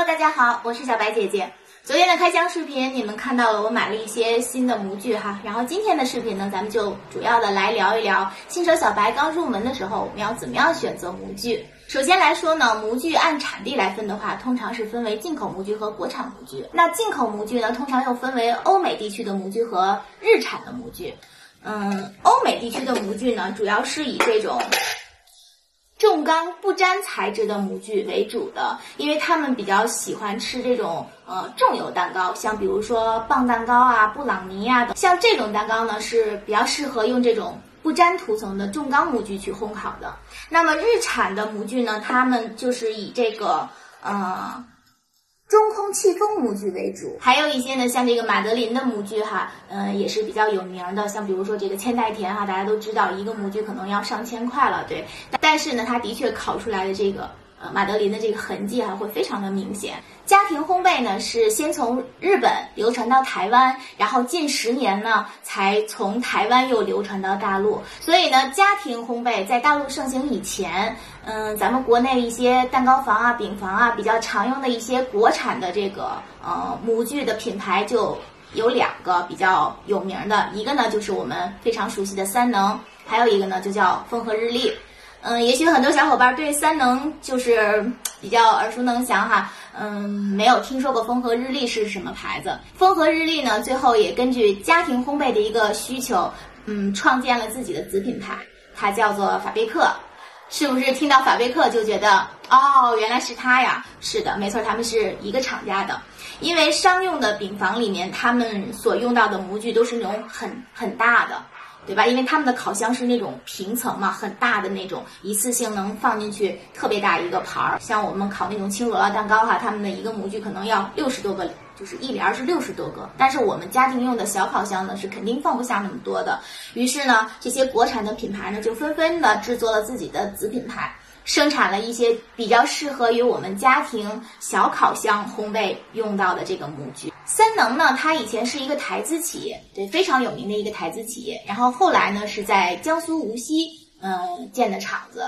大家好，我是小白姐姐。昨天的开箱视频，你们看到了我买了一些新的模具哈。然后今天的视频呢，咱们就主要的来聊一聊新手小白刚入门的时候，我们要怎么样选择模具。首先来说呢，模具按产地来分的话，通常是分为进口模具和国产模具。那进口模具呢，通常又分为欧美地区的模具和日产的模具。欧美地区的模具呢，主要是以这种重钢不粘材质的模具为主的，因为他们比较喜欢吃这种重油蛋糕，像比如说棒蛋糕啊、布朗尼啊等，像这种蛋糕呢是比较适合用这种不粘涂层的重钢模具去烘烤的。那么日产的模具呢，他们就是以这个中空气封模具为主，还有一些呢，像这个马德琳的模具哈，也是比较有名的，像比如说这个千代田哈，大家都知道一个模具可能要上千块了，对，但是呢，它的确烤出来的这个马德琳的这个痕迹会非常的明显。家庭烘焙呢是先从日本流传到台湾，然后近10年呢才从台湾又流传到大陆。所以呢，家庭烘焙在大陆盛行以前，咱们国内一些蛋糕房啊、饼房啊比较常用的一些国产的这个模具的品牌就有2个比较有名的，一个呢就是我们非常熟悉的三能，还有一个呢就叫风和日丽。也许很多小伙伴对三能就是比较耳熟能详哈，没有听说过风和日丽是什么牌子。风和日丽呢，最后也根据家庭烘焙的一个需求，创建了自己的子品牌，它叫做法贝克。是不是听到法贝克就觉得哦，原来是它呀？是的，没错，他们是一个厂家的。因为商用的饼房里面，他们所用到的模具都是那种很大的，对吧？因为他们的烤箱是那种平层嘛，很大的那种，一次性能放进去特别大一个盘儿。像我们烤那种轻乳酪蛋糕哈，他们的一个模具可能要60多个，就是一帘是60多个。但是我们家庭用的小烤箱呢，是肯定放不下那么多的。于是呢，这些国产的品牌呢，就纷纷的制作了自己的子品牌，生产了一些比较适合于我们家庭小烤箱烘焙用到的这个模具。三能呢，它以前是一个台资企业，对，非常有名的一个台资企业。然后后来呢，是在江苏无锡建的厂子。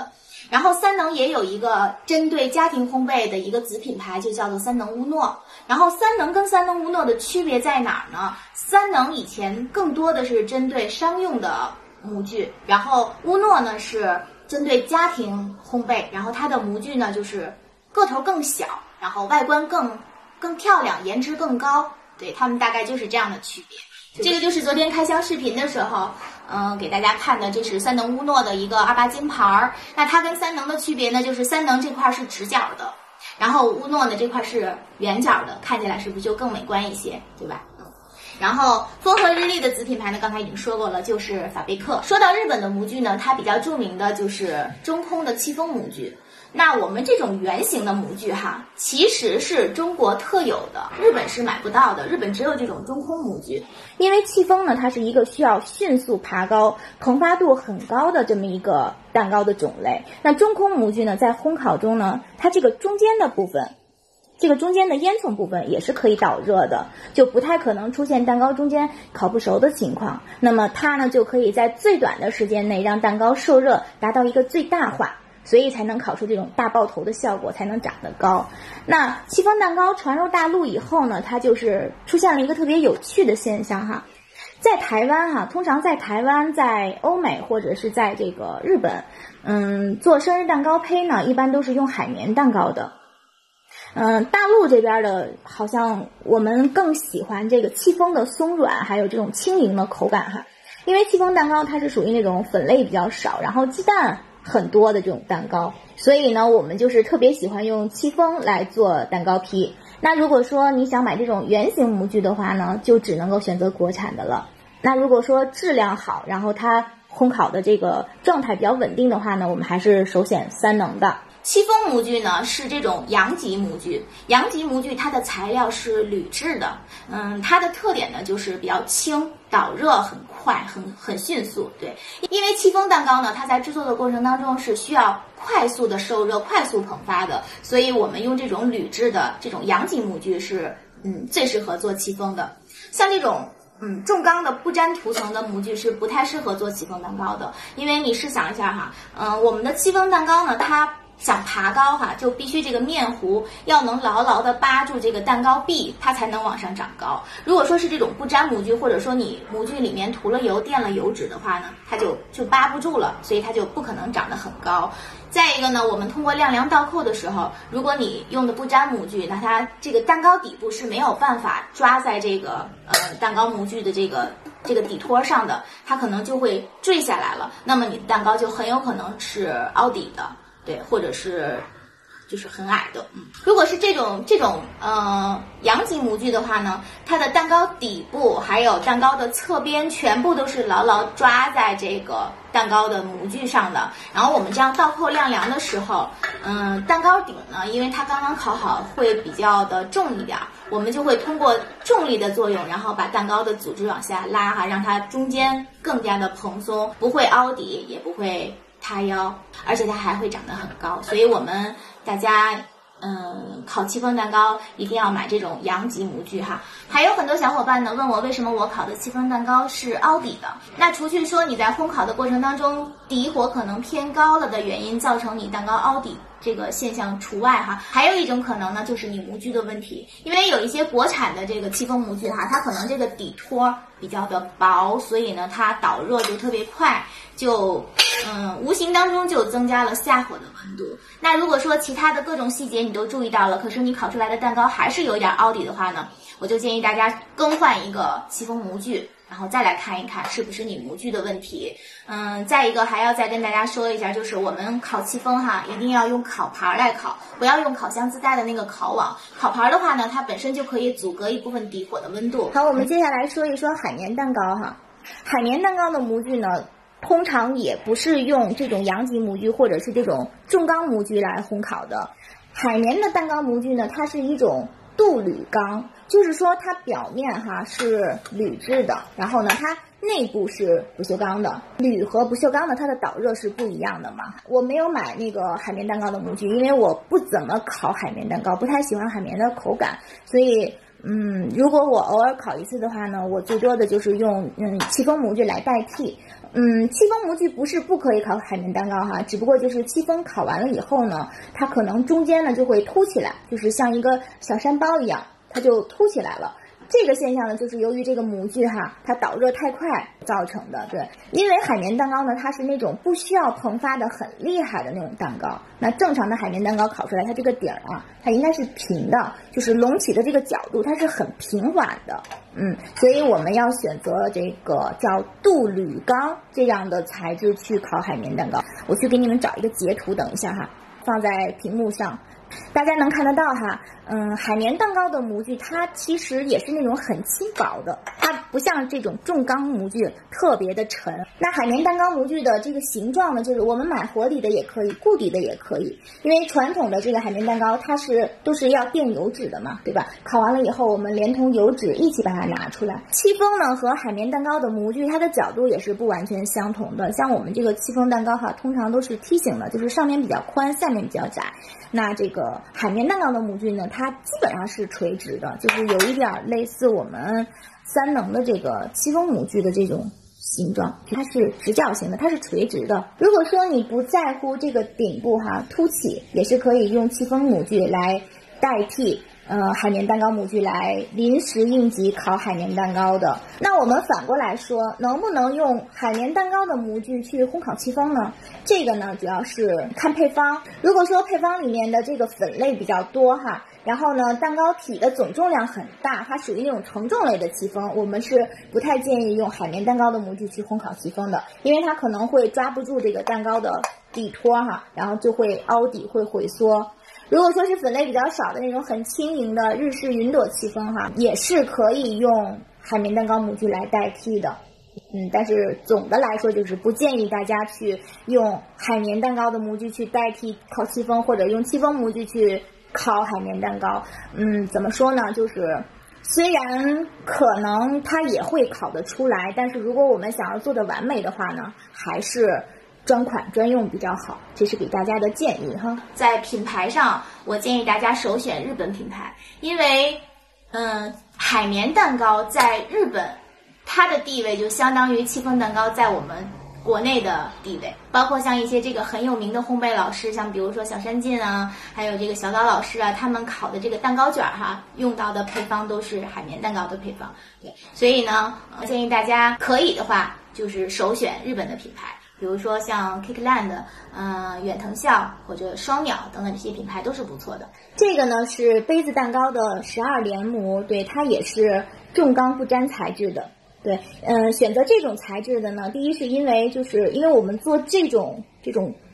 然后三能也有一个针对家庭烘焙的一个子品牌，就叫做三能乌诺。然后三能跟三能乌诺的区别在哪儿呢？三能以前更多的是针对商用的模具，然后乌诺呢是针对家庭烘焙，然后它的模具呢就是个头更小，然后外观更漂亮，颜值更高，对，它们大概就是这样的区别。这个就是昨天开箱视频的时候，给大家看的，这是三能乌诺的一个28金盘儿。那它跟三能的区别呢，就是三能这块是直角的，然后乌诺呢这块是圆角的，看起来是不是就更美观一些，对吧？然后风和日丽的子品牌呢，刚才已经说过了，就是法贝克。说到日本的模具呢，它比较著名的就是中空的气封模具。那我们这种圆形的模具哈，其实是中国特有的，日本是买不到的，日本只有这种中空模具。因为气封呢，它是一个需要迅速爬高、膨发度很高的这么一个蛋糕的种类。那中空模具呢，在烘烤中呢，它这个中间的部分，这个中间的烟囱部分也是可以导热的，就不太可能出现蛋糕中间烤不熟的情况。那么它呢，就可以在最短的时间内让蛋糕受热，达到一个最大化，所以才能烤出这种大爆头的效果，才能长得高。那气封蛋糕传入大陆以后呢，它就是出现了一个特别有趣的现象哈。在台湾哈，通常在台湾、在欧美或者是在这个日本，做生日蛋糕胚呢，一般都是用海绵蛋糕的。大陆这边的好像我们更喜欢这个气封的松软，还有这种轻盈的口感哈。因为气封蛋糕它是属于那种粉类比较少，然后鸡蛋很多的这种蛋糕，所以呢，我们就是特别喜欢用气封来做蛋糕坯。那如果说你想买这种圆形模具的话呢，就只能够选择国产的了。那如果说质量好，然后它烘烤的这个状态比较稳定的话呢，我们还是首选三能的。气封模具呢是这种阳极模具，阳极模具它的材料是铝制的，它的特点呢就是比较轻，导热很快，很迅速。对，因为气封蛋糕呢，它在制作的过程当中是需要快速的受热、快速膨发的，所以我们用这种铝制的这种阳极模具是最适合做气封的。像这种重钢的不粘涂层的模具是不太适合做气封蛋糕的，因为你试想一下哈，我们的气封蛋糕呢，它想爬高哈，就必须这个面糊要能牢牢的扒住这个蛋糕壁，它才能往上长高。如果说是这种不粘模具，或者说你模具里面涂了油、垫了油脂的话呢，它就扒不住了，所以它就不可能长得很高。再一个呢，我们通过晾凉倒扣的时候，如果你用的不粘模具，那它这个蛋糕底部是没有办法抓在这个蛋糕模具的这个底托上的，它可能就会坠下来了，那么你的蛋糕就很有可能是凹底的。对，或者是就是很矮的。如果是这种阳极模具的话呢，它的蛋糕底部还有蛋糕的侧边全部都是牢牢抓在这个蛋糕的模具上的。然后我们这样倒扣晾凉的时候，蛋糕顶呢，因为它刚刚烤好，会比较的重一点，我们就会通过重力的作用，然后把蛋糕的组织往下拉哈，让它中间更加的蓬松，不会凹底，也不会塌腰，而且它还会长得很高。所以我们大家烤戚风蛋糕一定要买这种阳极模具哈。还有很多小伙伴呢问我为什么我烤的戚风蛋糕是凹底的。那除去说你在烘烤的过程当中底火可能偏高了的原因造成你蛋糕凹底这个现象除外哈，还有一种可能呢就是你模具的问题。因为有一些国产的这个戚风模具哈，它可能这个底托比较的薄，所以呢它导热就特别快，就无形当中就增加了下火的温度。那如果说其他的各种细节你都注意到了，可是你烤出来的蛋糕还是有点凹底的话呢，我就建议大家更换一个戚风模具，然后再来看一看是不是你模具的问题。再一个还要再跟大家说一下，就是我们烤戚风哈，一定要用烤盘来烤，不要用烤箱自带的那个烤网。烤盘的话呢，它本身就可以阻隔一部分底火的温度。好，我们接下来说一说海绵蛋糕哈。海绵蛋糕的模具呢，通常也不是用这种阳极模具或者是这种重钢模具来烘烤的。海绵的蛋糕模具呢，它是一种镀铝钢，就是说它表面哈是铝制的，然后呢它内部是不锈钢的。铝和不锈钢的它的导热是不一样的嘛。我没有买那个海绵蛋糕的模具，因为我不怎么烤海绵蛋糕，不太喜欢海绵的口感，所以如果我偶尔烤一次的话呢，我最多的就是用戚风模具来代替。戚风模具不是不可以烤海绵蛋糕哈，只不过就是戚风烤完了以后呢，它可能中间呢就会凸起来，就是像一个小山包一样，它就凸起来了。这个现象呢，就是由于这个模具哈，它导热太快造成的。对，因为海绵蛋糕呢，它是那种不需要膨发的很厉害的那种蛋糕。那正常的海绵蛋糕烤出来，它这个底儿啊，它应该是平的，就是隆起的这个角度它是很平缓的。所以我们要选择这个叫镀铝钢这样的材质去烤海绵蛋糕。我去给你们找一个截图，等一下哈，放在屏幕上。大家能看得到哈，海绵蛋糕的模具它其实也是那种很轻薄的，它不像这种重钢模具特别的沉。那海绵蛋糕模具的这个形状呢，就是我们买活底的也可以，固底的也可以。因为传统的这个海绵蛋糕它都是要垫油脂的嘛，对吧？烤完了以后我们连同油脂一起把它拿出来。戚风呢和海绵蛋糕的模具它的角度也是不完全相同的。像我们这个戚风蛋糕哈，通常都是梯形的，就是上面比较宽，下面比较窄。那这个海绵蛋糕的模具呢，它基本上是垂直的，就是有一点类似我们三能的这个戚风模具的这种形状，它是直角形的，它是垂直的。如果说你不在乎这个顶部哈凸起，也是可以用戚风模具来代替海绵蛋糕模具来临时应急烤海绵蛋糕的。那我们反过来说，能不能用海绵蛋糕的模具去烘烤戚风呢？这个呢主要是看配方。如果说配方里面的这个粉类比较多哈，然后呢蛋糕体的总重量很大，它属于那种承重类的戚风，我们是不太建议用海绵蛋糕的模具去烘烤戚风的，因为它可能会抓不住这个蛋糕的底托哈，然后就会凹底，会回缩。如果说是粉类比较少的那种很轻盈的日式云朵戚风哈，也是可以用海绵蛋糕模具来代替的。但是总的来说就是不建议大家去用海绵蛋糕的模具去代替烤戚风，或者用戚风模具去烤海绵蛋糕。怎么说呢，就是虽然可能它也会烤得出来，但是如果我们想要做的完美的话呢，还是专款专用比较好，这是给大家的建议哈。在品牌上，我建议大家首选日本品牌，因为海绵蛋糕在日本它的地位就相当于戚风蛋糕在我们国内的地位，包括像一些这个很有名的烘焙老师，像比如说小山进啊，还有这个小岛老师啊，他们烤的这个蛋糕卷哈，用到的配方都是海绵蛋糕的配方。对，所以呢，建议大家可以的话，就是首选日本的品牌。比如说像 Cakeland、远藤孝或者双鸟等等这些品牌都是不错的。这个呢是杯子蛋糕的12连模，对，它也是重钢不粘材质的。对，选择这种材质的呢，第一是因为我们做这种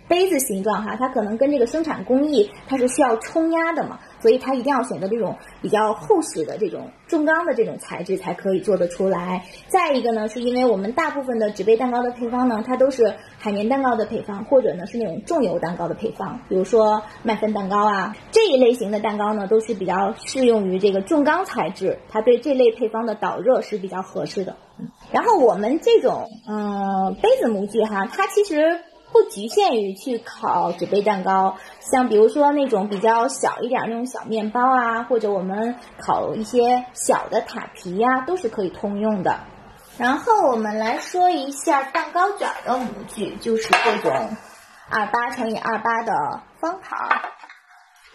杯子形状哈，它可能跟这个生产工艺它是需要冲压的嘛，所以它一定要选择这种比较厚实的这种重钢的这种材质才可以做得出来。再一个呢，是因为我们大部分的纸杯蛋糕的配方呢，它都是海绵蛋糕的配方，或者呢是那种重油蛋糕的配方，比如说麦芬蛋糕啊这一类型的蛋糕呢，都是比较适用于这个重钢材质，它对这类配方的导热是比较合适的。然后我们这种杯子模具哈，它其实不局限于去烤纸杯蛋糕，像比如说那种比较小一点那种小面包啊，或者我们烤一些小的塔皮啊，都是可以通用的。然后我们来说一下蛋糕卷的模具，就是这种28×28的方盘。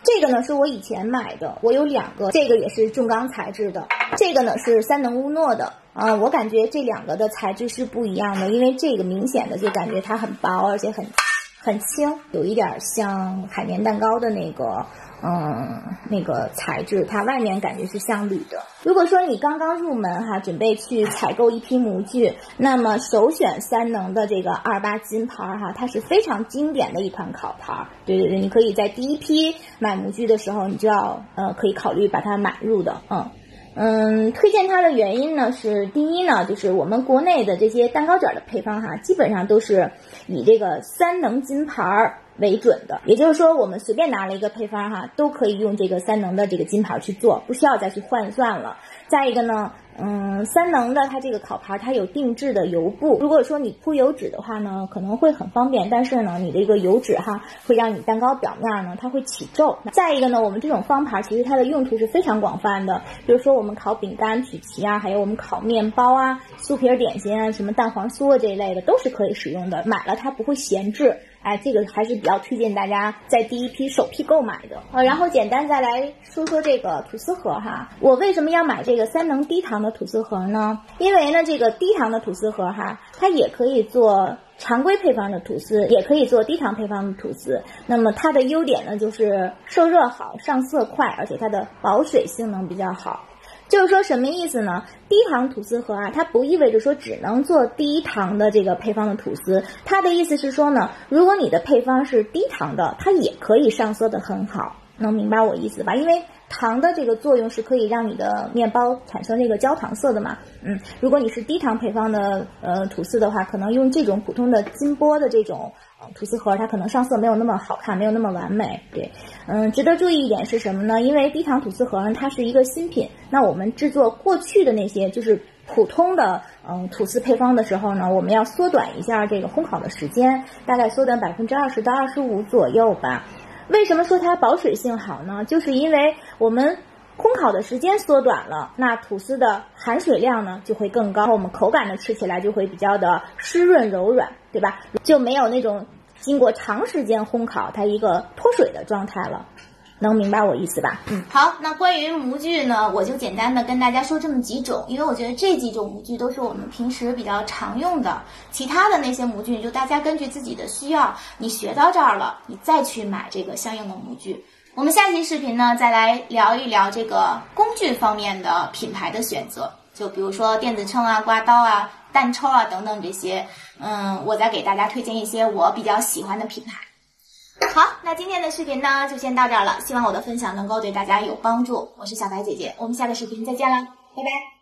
这个呢是我以前买的，我有2个，这个也是重钢材质的，这个呢是三能乌诺的。我感觉这2个的材质是不一样的，因为这个明显的就感觉它很薄，而且很轻，有一点像海绵蛋糕的那个材质，它外面感觉是像铝的。如果说你刚刚入门哈，准备去采购一批模具，那么首选三能的这个28金盘哈，它是非常经典的一款烤盘。对，你可以在第一批买模具的时候，你就要可以考虑把它买入的。推荐它的原因呢是，第一呢，就是我们国内的这些蛋糕卷的配方哈，基本上都是以这个三能金盘为准的，也就是说我们随便拿了一个配方哈，都可以用这个三能的这个金盘去做，不需要再去换算了。再一个呢，三能的它这个烤盘它有定制的油布，如果说你铺油纸的话呢，可能会很方便，但是呢，你这个油纸哈会让你蛋糕表面呢它会起皱。再一个呢，我们这种方盘其实它的用途是非常广泛的，比如说我们烤饼干、曲奇啊，还有我们烤面包啊、酥皮点心啊、什么蛋黄酥啊这一类的都是可以使用的，买了它不会闲置。这个还是比较推荐大家在第一批首批购买的。然后简单再来说说这个吐司盒哈，我为什么要买这个三能低糖的吐司盒呢？因为呢这个低糖的吐司盒哈，它也可以做常规配方的吐司，也可以做低糖配方的吐司。那么它的优点呢就是受热好、上色快，而且它的保水性能比较好。就是说什么意思呢？低糖吐司盒它不意味着说只能做低糖的这个配方的吐司，它的意思是说呢，如果你的配方是低糖的，它也可以上色的很好，能明白我意思吧？因为糖的这个作用是可以让你的面包产生这个焦糖色的嘛。如果你是低糖配方的吐司的话，可能用这种普通的金箔的这种吐司盒，它可能上色没有那么好看，没有那么完美。对，值得注意一点是什么呢？因为低糖吐司盒呢，它是一个新品，那我们制作过去的那些就是普通的吐司配方的时候呢，我们要缩短一下这个烘烤的时间，大概缩短20%到25%左右吧。为什么说它保水性好呢？就是因为我们烘烤的时间缩短了，那吐司的含水量呢就会更高，我们口感呢吃起来就会比较的湿润柔软，对吧？就没有那种经过长时间烘烤它一个脱水的状态了。能明白我意思吧？好，那关于模具呢，我就简单的跟大家说这么几种，因为我觉得这几种模具都是我们平时比较常用的，其他的那些模具就大家根据自己的需要，你学到这儿了，你再去买这个相应的模具。我们下期视频呢，再来聊一聊这个工具方面的品牌的选择，就比如说电子秤啊、刮刀啊、蛋抽啊等等这些，我再给大家推荐一些我比较喜欢的品牌。好，那今天的视频呢就先到这儿了，希望我的分享能够对大家有帮助。我是小白姐姐，我们下个视频再见了，拜拜。